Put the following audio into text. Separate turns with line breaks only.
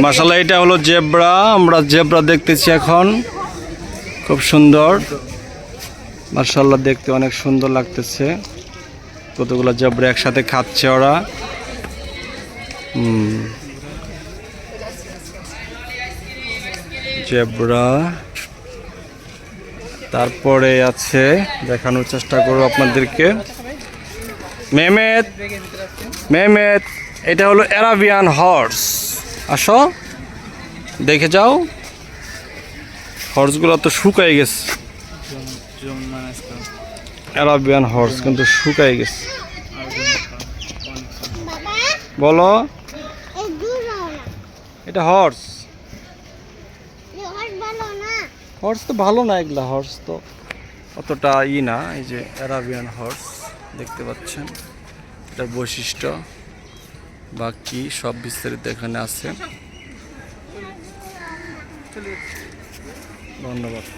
মাশাআল্লাহ, এটা হলো জেব্রা। আমরা জেব্রা দেখতেছি এখন, খুব সুন্দর। মাশাআল্লাহ, দেখতে অনেক সুন্দর লাগতেছে। কতগুলো জেব্রা একসাথে খাচ্ছে ওরা। জেব্রা। তারপরে আছে, দেখানোর চেষ্টা করব আপনাদেরকে, মেহমেদ। মেহমেদ, এটা হলো অ্যারাবিয়ান হর্স। আসো দেখে যাও। হর্সগুলো তো শুকাই গেছে। অ্যারাবিয়ান হর্স কিন্তু শুকাই গেছে। বলো, এটা হর্স। হর্স তো ভালো না, এগুলা হর্স তো অতটা না। এই যে অ্যারাবিয়ান হর্স দেখতে পাচ্ছেন, এটার বৈশিষ্ট্য বাকি সব বিস্তারিত এখানে আছে। ধন্যবাদ।